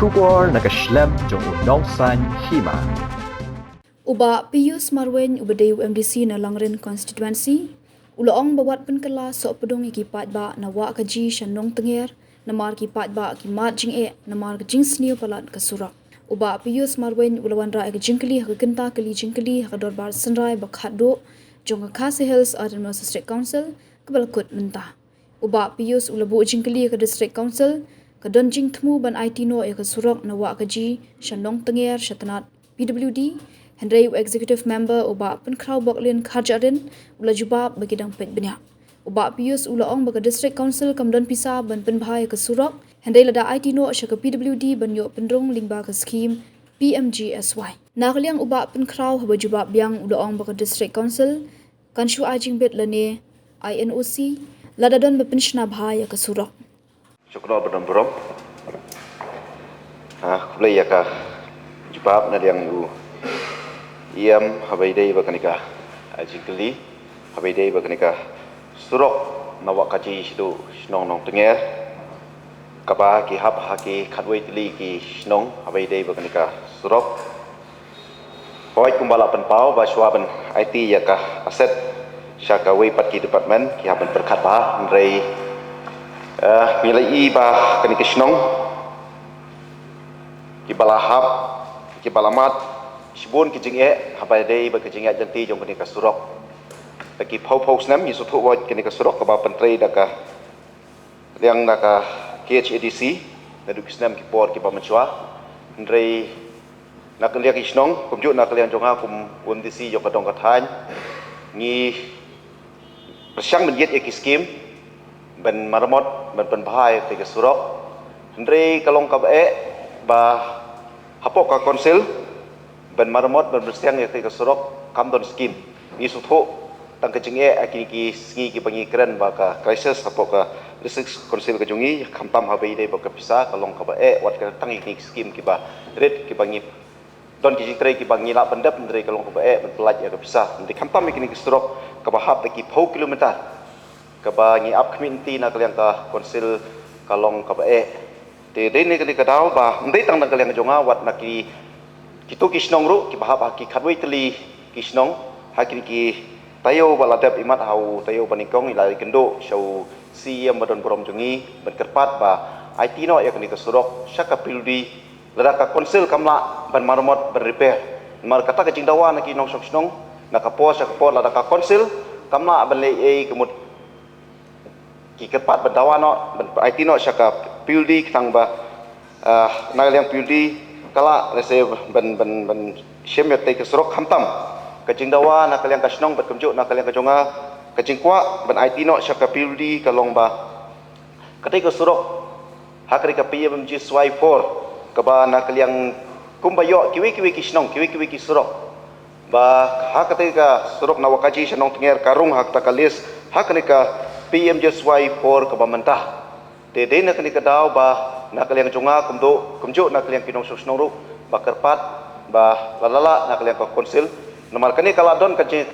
Shubor nakaslem jong unongsan hima. Uba Pius Marwen ubadeu MDC na Langren constituency ulaong bawat penkela so pedong ikipat ba na wa kaji shanong tenger na mar kipat ba ki mat jing e na mar jing snio palat kasura. Uba Pius Marwen ulawan ra jingkeli hakenta keli jingkeli hakador bar senrai bakhado jong Khasi Hills Autonomous District Council kebalakut mentah. Uba Pius ulabu jingkeli ke District Council kadon jing temu ban IT no e kasurok na wa kaji shanong tenger shatanat PWD Hendrai Executive Member Uba Penkrau Boklin Khajarin ula jubab bagi dang pet benya. Uba Pius ula ong bagi District Council kamdon pisa ban penbhai ke Surak. Hendrai lada IT no syaka PWD ban yo pendrong lingba ke skim PMGSY. Nakliang Uba Penkrau haba jubab biang ula ong bagi District Council kan shu ajing bet lane INOC lada don bepenshna bhai ke Surak. Syukur beram beram. Kulai ya kah jubab na yang iam habai dei bakanika ajikli habai dei bakanika surok nawak kaji situ snong nong tenger kaba ki hab haki khatwei tili ki snong habai dei bakanika surok poi kumbala penpau ba swaben IT ya kah aset syaka wei pat ki department ki haban berkat ba rei milai ba kanika snong ki balahap ki balamat Sibun kijing habai dei ba kijing janti jong kini kasurok. Bagi pau snam yi sutu wa kini kasurok ka ba pentrei daka liang daka KHADC na du snam ki por ki ba menchua. Ndrei nak liang isnong kumju nak liang jonga kum UNDC jong kadong kathan ngi persyang menjet ki skim ben marmot ben penbhai te kasurok. Ndrei kalong ka ba hapok ka konsil ben marmot ben bersiang ya ke surok kamdon skim ni sutu tang kecing akini ki singi ki pangi keren baka crisis apo ka district council ka jungi khampam habai dei baka pisa kalong ka wat ka tang ki skim ki ba red ki pangi don ki jitrai ki bangi la pendap ndrei kalong ka ben pelaj ya ka pisa ndi khampam kini ki surok ka ba hap ki pau kilometer ka ba ngi up community na kaliang ka council kalong ka te dei ni ka dau ba ndei tang na kaliang jonga wat na ki Kitu kisnong ru ki bahap ki khatwei teli kisnong hakini ki tayo baladap imat hau tayo banikong ilai kendo show siam badon borom jungi berkerpat ba IT no ya kini kesurok syaka pildi ladaka konsil kamla ban marmot berrepair mar kata ke jingdawa na ki nong sok snong na kapos syaka pot ladaka konsil kamla ban lei kemut ki kerpat bandawa no IT no syaka pildi tang ba na yang pildi kala rese ben syem te ke surok khamtam kajing dawa na kaliang kasnong bet kumju na kaliang kajonga kajing kwa ben IT no syaka pildi kalong ba katai ke surok hakri ka PMG SY4 kaba na kaliang kumbayo kiwi kisnong kiwi ki surok ba hakatai ka surok na wakaji shanong tenger karung hak takalis hakni ka PMG SY4 kaba mentah te na kani ka daw ba na kaliang jonga kumju na kaliang kinong susnong ru bakerpat ba lalala na kaliang ka konsil nomor kani kala don ka je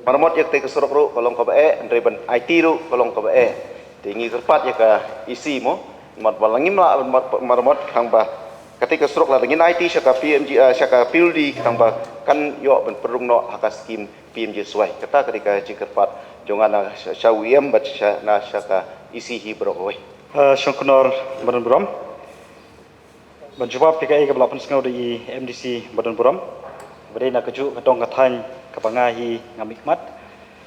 marmot yak te kesurok ru kolong ka ndre ban IT ru kolong ka tingi kerpat ya ka isi mo mat balangim la marmot kang ba ketika surok la ngin IT syaka PMG syaka pildi kang ba kan yo ben perung no haka skim PMG suai kata ketika jikerpat jongana syawiem bat na syaka isi hi brokoi syukur badan buram menjawab PKI ke belapan sengau di MDC badan buram beri nak keju kadong kathan kapangahi ngamikmat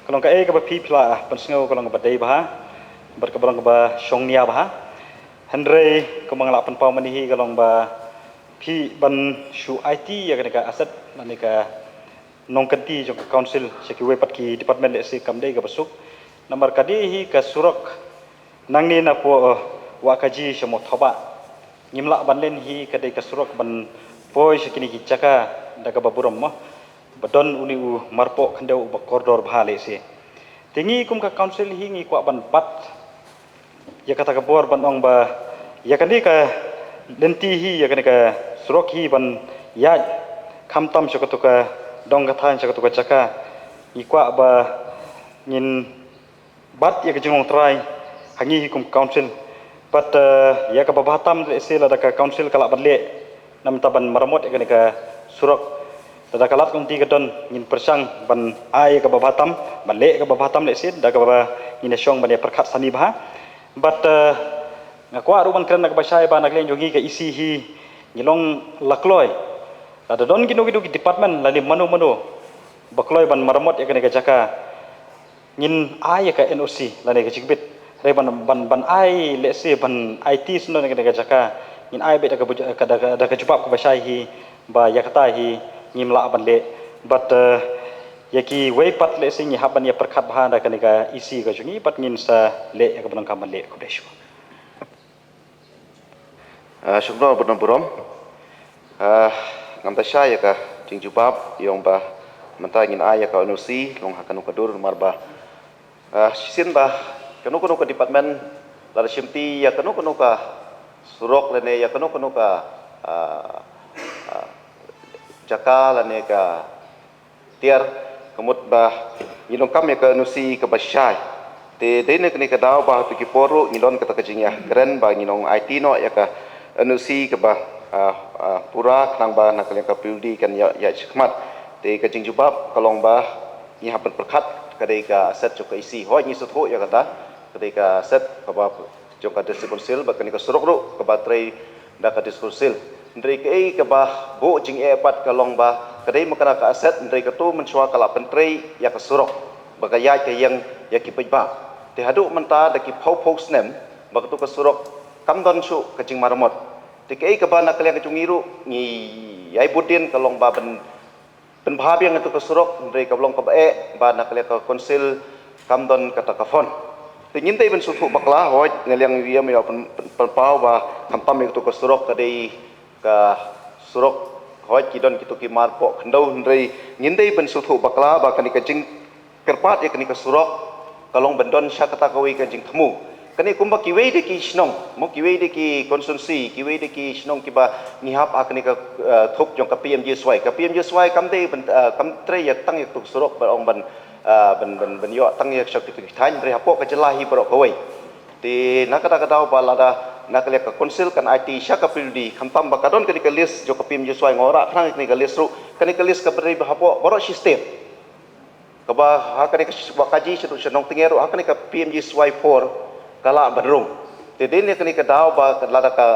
kalau KI ke pi pla pensengau kalau ngebadai bah berkebalang ke bah syongnia bah Hendrai kemang lapan pau manihi kalong ba pi ban shu IT ya ka aset nanika nong kenti jong council sekiwe pat ki department se kamdei ka basuk namar kadi hi ka surok nangni na po wakaji shamo thoba ngimla banlen hi kadai ka surok ban poi sekini ki chaka daga baburam mo badon uni u marpo khandau ba koridor bhale se tingi kum ka council hi ngi kwa ban pat ya kata ka bor ban ong ba ya kani ka lenti hi ya kene ka surok hi ban ya khamtam chakatuka dong kathan chakatuka chaka ikwa ba ngin bat ya kejung try hangi hi kum council but ya ka babatam se la ka council kala badle nam taban maramot ya kene ka surok tada kalat kum ti kadon ngin persang ban ai ka babatam ban le ka babatam le sin da ka ba ngin syong ban ya perkhat sani ba but ngakwa ruban kren nak basai ba nak len jogi ka isi hi ngilong lakloi ada don ginu ginu department lali manu bakloi ban maramot ya kene ka jaka ngin ai ka NOC lani ka cikbit re ban ai le se ban IT suno kene ka jaka ngin ai be da ka jupap ka basai hi ba yakata hi ngimla ban le but yaki way pat le sing haban ya perkhat bahan da kanika isi ka jungi pat ngin sa le ya kabang kam le kudeshu Syukron benar burom. Ngam tasya ya ka jing jubab yang ba menta ngin aya ka NOC long hakanu kadur marba. Sisin ba kanu ka department la shimti ya kanu ka surok lene ya kanu ka jaka lane ka tiar kemut bah ngilong kam ya ka nusi ka basyai te dene kene ka daw bah tu ki poru ngilon kata ka jingya keren ba ngilong IT no ya ka nusi ka bah pura knang ba nak ka pildi kan ya chikmat te ka jing jubab kalong ba ni hapan perkhat kadai ka set jo ka isi hoi ni sutho ya kata kadai ka set ka ba jo ka distribusil ba kene ka surok ru ka baterai da ka distribusil ndri ke ka bah bo jing pat kalong ba kadai makana ka aset ndri ka tu mensua kala pentri ya ka surok bagaya ke yang ya ki pejba te hadu menta da ki phau snem ba tu ka surok kam don chu ka jing maramot te ke ka ba na kalian ka chungiru ni yai budin kalong ba ben bhab yang tu ka surok ndri ka blong ka ba na kalian ka konsil kam don kata ka fon te ngin dei ben su thu bakla hoi ngeliang wiam ya pen pau ba kam pam tu ka surok kadai ka surok hoi kidon kitu ki marpo khandau ndrei ngindei ben suthu bakla ba kani ka jing kerpat ya kani ka surok kalong bendon syakata kawi ka jing themu kani kumba ki wei de ki shnong mo ki wei de ki konsunsi ki wei de ki shnong ki ba ngihap akani ka thuk jong ka PMJ swai kam dei ben kam tre ya tang ya tu surok ba ong ben yo tang ya shakti ki thain ndrei hapok ka jelahi barok kawai ti nakata kadau ba lada nak lihat ke konsil kan IT syaka pildi khampam bakadon kani ke list jo kapim je swai ngora khang kani ke list ru kani ke list ka beri bahapo borok system ka ba ha kani ke wakaji sedu senong tingeru ha kani ke PMG swai 4 kala berung te den kani ke dau ba lada ka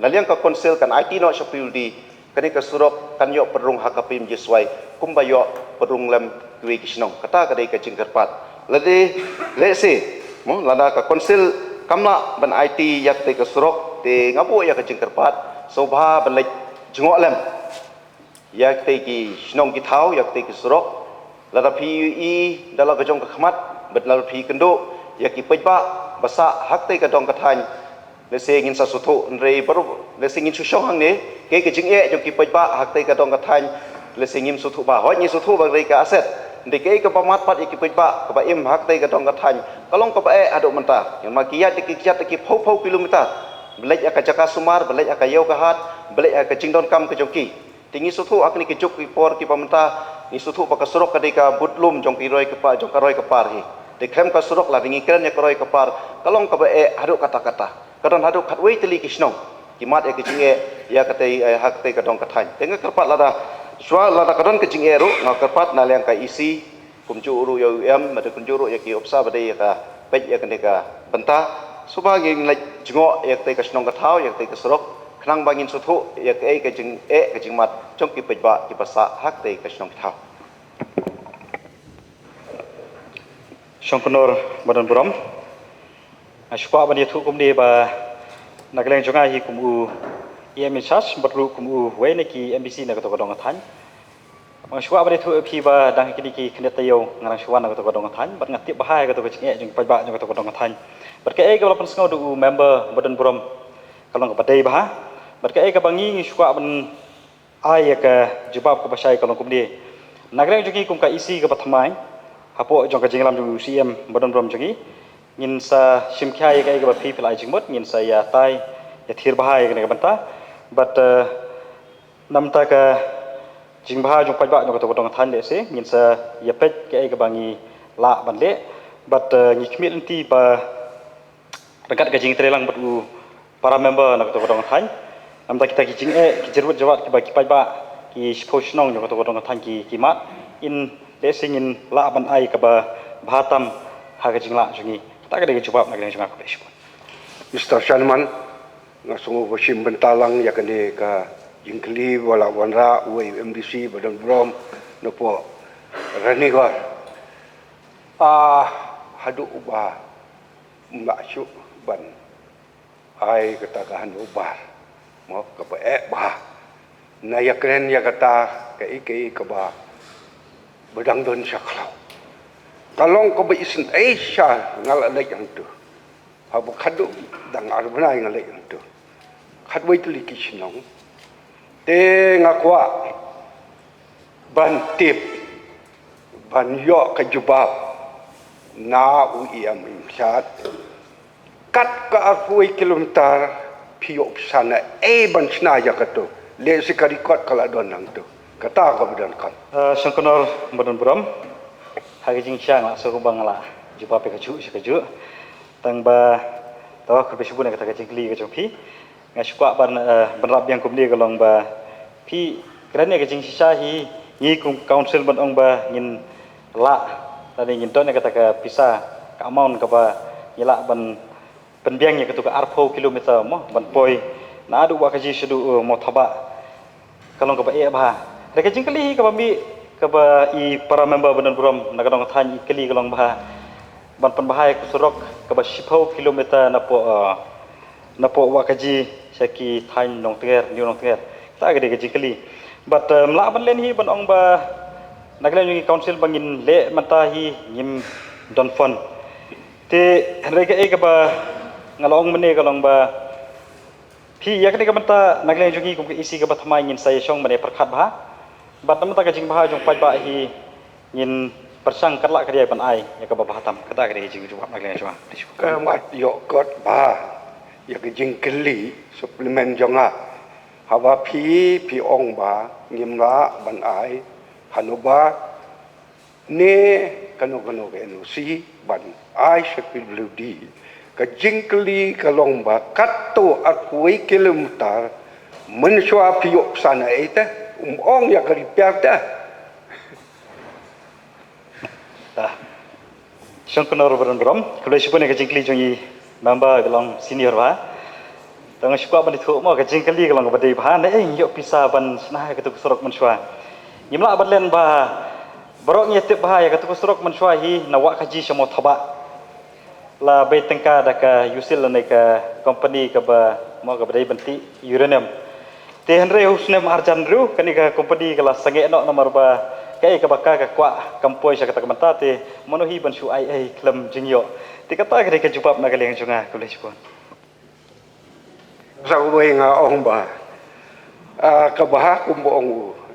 naliang ka konsil kan IT no syaka pildi kani ke surok kan yo perung ha kapim je swai kumba yo perung lem kwi kisnong kata kadai ke jingkerpat lade lese mo lada ka konsil kamla ban IT yak te ka surok te ngapu ya ka jingkerpat sobha ban lek jengok lem yak te ki shnong ki thau yak te ki surok lada PUE dala ka jong ka khmat bet lal phi kendo yak ki pejba basa hak te ka dong ka than le se ngin sa suthu nrei baru le se ngin chu shong hang ne ke jing e jong ki pejba hak te ka dong ka than le se ngim suthu ba hoi ni suthu ba rei ka aset ndike ka pamat pat iki pejba ka ba im hak te ka dong ka than kalong ka ba adu menta yang makiyat ki phau kilometer belaj aka jaka sumar belaj aka yau ka hat belaj aka jingdon kam ka jongki tingi suthu akni ki juk ki por ki pamenta ni suthu ba ka surok ka de ka butlum jong ki roi ka pa jong ka roi ka par hi de khem ka surok la ringi kren ya ka roi ka par kalong ka ba adu kata kadon adu khatwei teli ki snong ki mat e ki jinge ya ka te hak te ka dong ka than tenga kerpat lada shwa lada kadon ka jinge ru nga kerpat na leng ka isi kumju uru ya UM made kunjuru ya ki opsa bade ya ka pej ya kene ka benta subagi nglai jngo ya te ka snong ka thau ya te ka surok khnang bangin suthu ya ka jing mat chong ki pejba ki pasa hak te ka snong thau Syongkonor badan buram ashwa ban yathu kumde ba nagleng jonga hi kumu em charge batru kumu wene ki MBC na ka to dong than shwa ban yathu phi ba dang ki ki khne tayo ngarang shwa na ka to dong than bat ngati bahai ka to chinge jing pajba jong ka to dong than bat ka ka lapan sngau du member badan buram kalong ka padai ba bat ka ka bangi shwa ban ai ka jubab ka basai kalong kumde nagleng jongi kum ka isi ka pathamai hapo jong ka jinglam jong UCM badan buram jongi ngin sa simkhya ka ba phi philai jingmot ngin sa ya tai ya thir bahai kene banta but namta ka jing baha jong pajba jong to dong than le se ngin sa ya pet ke ka bangi la ban le but ngi kmit enti ba dekat ka jing trelang batu para member nak to dong than namta kita ki jing ki jerut jawat ki ba ki pajba ki sposnong jong to dong than ki mat in le singin la ban ai ka ba bhatam ha ka jing la jungi ta ka de jawab nak jong aku bespo Mr. Shanman, ngasungu wasim bentalang ya kene ka jingkli wala wanra uai MDC badan brom nopo ranigor. Hadu ubah mbak syuk ban. Ai kata ka hanu ubah. Mo ka ba bah. Na ya kren ya kata ka iki ka ba badang don saklau. Kalong ko ba isin Asia ngalalay yang tu. Habu khadu dang arbana ngalai itu khadwai tu liki sinong te ngakwa ban tip ban yo ka jubab na uiam imsat kat ka afui kilometer piok sana ban sna ya katu le sikari kot kala don nang tu kata ka badan kan sangkonor badan bram hagi jing syang la so bangala jubab ka ju sekaju tang ba tawa ke besibun kata ka jingli ka jongpi ngasukwa ban rab yang kumli ka long ba pi kerana ka jing sisa hi ni kum council ban ong ba ngin la tadi ngin don kata ka pisa ka amount ka ba ngila ban penbiang ya ka arpo kilometer mo ban poi na adu wa ka ji sedu mo thaba kalong ka ba e ba ka jingli ka ba mi ka ba I para member badan buram na ka dong than I keli ka long ba ban penbahaya kusurok ke ba 10 kilometer napo wakaji saki thain nong tenger new nong tenger ta gede gaji kali but mla ban len hi ban ong ba naglen yung council bangin le matahi ngim don fon te rega e ka ba ngalong mene ka long ba phi ya kene ka mata naglen yung kum isi ka ba thamai ngin sai song mane prakhat ba but namta ka jing ba jong pai ba hi ngin persang kerla kerja pan ai ya ke bawah hatam kata kerja jing jawab nak lagi cuma mat yo kot ba ya ke jingkli suplemen jonga hawa pi ong ba ngimla ban ai hanuba ne kanu ke NOC ban ai sepiludi ke jingkli kalong ba katto akui kilometer mensua piok sana eta ong ya ke ripiata sangkonor badan bram kalau sipone ka jingkli jongi member gelong senior ba tang sukwa ban thu mo ka jingkli gelong ba dei ba ne yo pisa ban snah ka tu sorok mensua yimla ban len ba borok nyetip ba ya ka tu sorok mensua hi nawa ka ji samo thaba la be tengka da ka yusil ne ka company ka ba mo ka dei banti uranium te henre husnem arjan ru kani ka company kala sange no nomor ba kai ka baka ka kwa kampoi sa kata mentate monohi ban su ai klam jingyo ti kata ka jupap na kaleng junga kule sipon sa uwe nga ong ba ka bah kum ong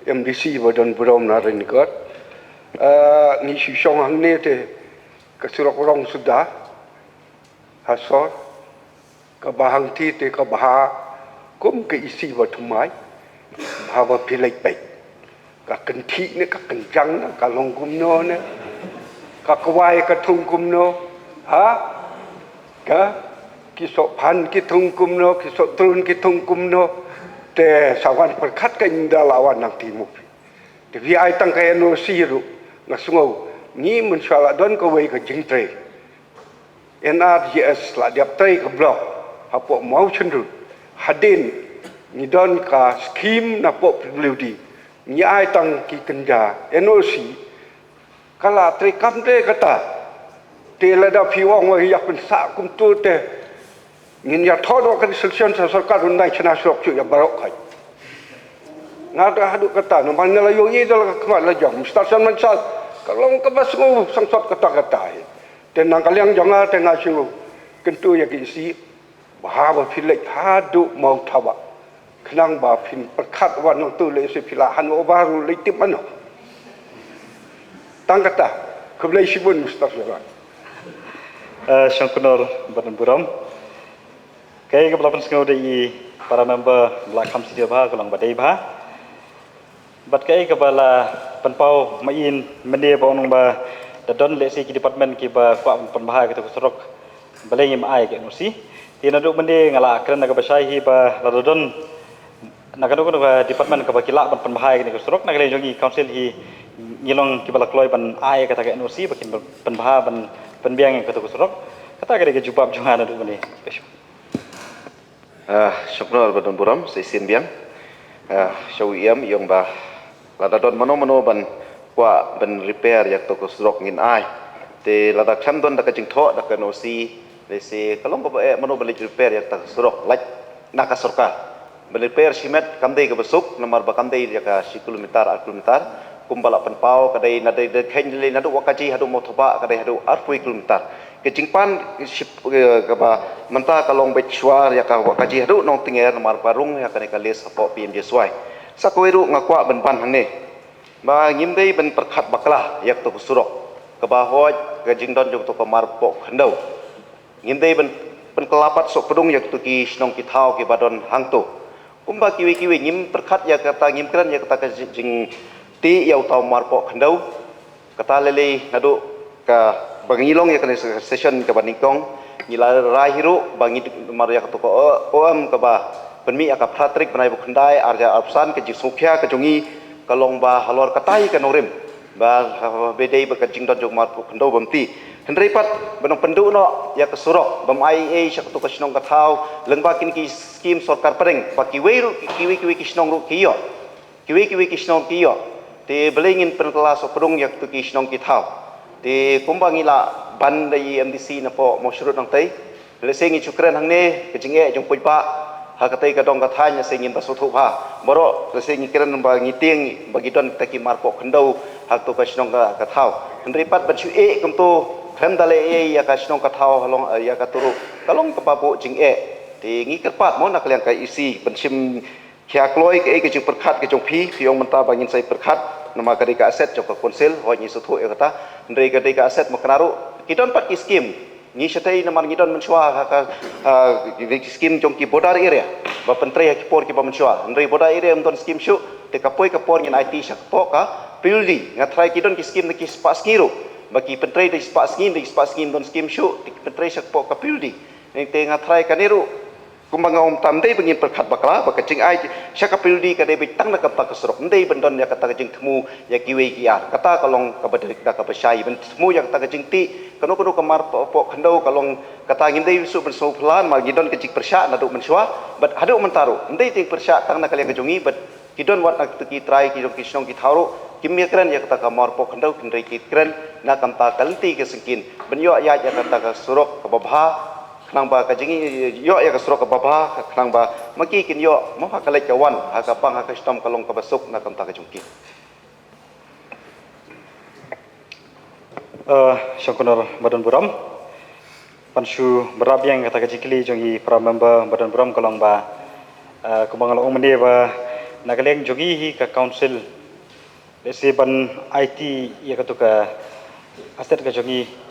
MDC badan brom na rin kot ni si song hang ne te ka surok rong sudah hasor ka bahang ti te ka bah kum ke isi ba thumai hawa pilai bai ka kenti ne ka kencang ne ka longkum no ne ka kwai ka thungkum no ha ka kisok pan ki thungkum no kisok trun ki thungkum no te sawan perkhat ka inda lawan nang timuk te vi ai tang ka NOC ru ngasungau ni mensala don ka wei ka jingtre NRGS la diap trai ka blok hapo mau chendru hadin ni don ka scheme na po PWD ni ai tang ki kenja NOC kala tre kam te kata te la da piwang wa ya pen sa kum tu te ngin ya thodo ka solution sa sarkar undai chana sok chu ya barok khai ngada hadu kata no man la yo ni dal ka kma la jong station man sa kalong ka bas ngo sang sot kata kata te nang kalyang jonga te na chu kentu ya ki si ba ba philek hadu mau thawa kenang ba pin perkat wan tu le se pilahan obaru le tip mano tang kata keblai sibun mustafira sangkonor badan buram Kaya kepala penskau dari para member belakang sidi bah kelang badai bah. Bat kaya kepala penpau main mende bawang ba dadon lesi ki department ki ba kwa penbah kita kusorok baleng im ai ke nusi. Tina duk mende ngala keren naga basai hi ba ladon naga duk ba department ka ba kila ban penbah ki kusorok naga le jongi council hi ngilong ki bala kloi ban ai kata ke nusi bakin penbah ban penbiang ka kusorok kata ke jubab jongan duk mende. Syukron Badan Buram, saya Biang. Syawiyam yang bah ladadon mano ban kwa ban repair yak toko srok ngin ai. Te ladak chandon dak jing tho dak no si le se kalong ko mano ban repair yak tak srok laj naka sarkar. Ban repair simet kamdei ke besuk nomor ba kamdei yak 10 kilometer kumbala penpau kadai nadai de khenjli nadu wakaji hadu motoba kadai hadu 40 kilometer. Kejingpan kaba menta kalong bechuar ya ka wakaji hadu nong tinger nomor parung ya kane kales apo PMJ swai. Sakoiru ngakwa benpan hane. Ba ngimdei ben perkhat baklah yak to surok. Kaba hoj kejingdon jong to kamar po khandau. Ngimdei ben kelapat sok pedung yak to ki snong ki thau ki badon hangto. Kumba kiwi ngim perkhat ya kata ngim kran ya kata jing ti yau tau marpo khandau kata lele nadu ka bangilong ya kane session ka baningkong ngila rai hiru bangi mar ya to ko om ka ba penmi aka pratrik banai bu khandai arja absan ke jisukhya ke jongi kalong ba halor katai ka norim ba bedei ba ka jingdon jong marpo khandau bamti hendrei pat banong pendu no ya ke surok bam IAA syak to ka snong ka thau lengba kin ki skim sarkar pareng ba kiwi ki snong ru kiyo kiwi ki snong kiyo te belingin penkelas pedung yak tu ki snong ki thau te kumbangila ban dai MDC na po mo shurut nang tai le sengi chukran hang ne ke jinge jong pui pa ha ka tai ka dong ka thanya sengin ba sothu ha boro le sengi kiran ba ngiting bagi don ta ki mar po khandau ha to ka snong ka thau hendri pat ban chu e kum to khem dale e ya ka snong ka thau halong ya ka turu kalong ka pa po jing e te ngi kerpat mo nak liang ka isi pensim kya kloi ke jing perkhat ke jong phi piong menta bangin sai perkhat nama kadika aset jok konsil hoi ni suthu e kata ndrei kadika aset maknaru kidon pat ki skim ni setai namar ngidon menshwa ka skim jong ki border area ba pentrei ki por ki ba menshwa ndrei border area mton skim shu te kapoi ka por ngin IT sak po ka pildi ngatrai kidon ki skim ki spas ngiru bagi pentrei di spas ngin don skim shu ki pentrei sak po ka pildi te ngatrai kaniru kumbang om tamdei bengin perkhat bakla baka jing ai syaka pildi ka dei bitang na kapta kasrok ndei bendon ya kata jing temu ya kiwe kiar kata kalong ka baderik da ka basai ben temu ya kata jing ti kanu kamar po khandau kalong kata ngindei su ben so plan mal gidon ke jing persya na du menswa bat hadu mentaru ndei ting persya tang na kalian kejongi bat kidon wat nak ki try ki jong ki snong ki thauro kimia kran ya kata kamar po khandau kindrei ki kran na kamta kalti ke sengkin benyo ya kata ka surok ka babha kenang ba kajingi yo ya kasro ka baba kenang ba maki kin yo mo ha kalai kawan ha ka pang ha ka stom kalong ka basuk na kam ta ka jungki syukur Badan Buram panshu berabiang kata kajikli jongi para member Badan Buram kalong ba kumang lo mende ba nagaleng jogi hi ka council lesi ban IT ya ka to ka aset ka jongi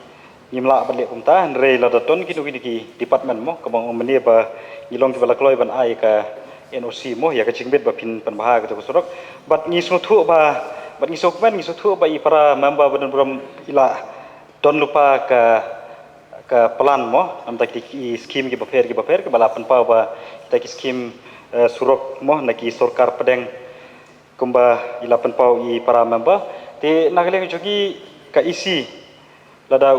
nyimla balik kumta ndrei la daton kinu ki department mo kabang meni ba ngilong ki bala kloi ban ai ka NOC mo ya ka jingbet ba pin pan baha ka to sorok bat ngi sothu ba bat ngi sokmen ngi sothu ba i para member Badan Buram ila don lupa ka plan mo am tak ki skim ki ba fer ke bala pan pa ba ta ki skim surok mo na ki sarkar pedeng kumba ila pan pa i para member te nagaleng jogi ka isi lada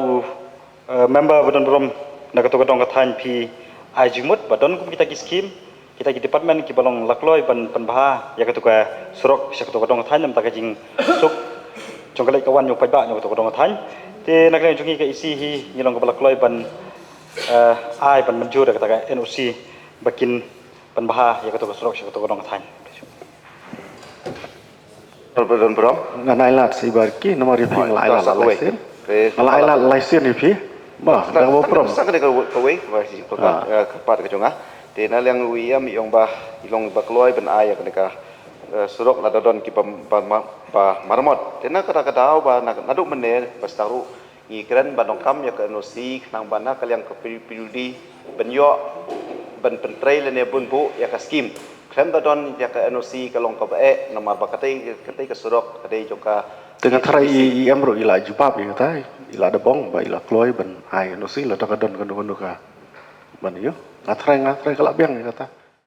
member Badan Buram nak ketong kathan pi ajimut badon kum kita ki skim kita ki department ki balong lakloi ban panbha ya ketuka surok sak to katong kathan nam ta jing suk jongkalai kawan yo paiba yo to katong kathan te nak le jungi ka isi hi ngilong ka lakloi ban ai ban manjur ka ta NOC bakin panbha ya ketuka surok sak to katong kathan Badan Buram nganai lat si barki nomor riping lai lat laisin lai lat laisin ripi bah dah mau prom sang ka kawe ba si ka pat ka jonga te na liang uiam yong ba ilong ba kloi ban ai ka surok la dodon ki pa marmot te na kata kadau ba nadu mene pastaru ngi kren ba dong kam ya ka NOC nang bana kaliang ka pildi benyo ban pentrai le ne bun bu ya ka skim klem da don ya ka NOC ka long ka ba namar ba katai ka surok kadai joka dengan trai em ro ila jubab ya kata ila da bong ba ila kloy ban ai NOC la ta ka don ka ban yo ngatrai kalak biang ya kata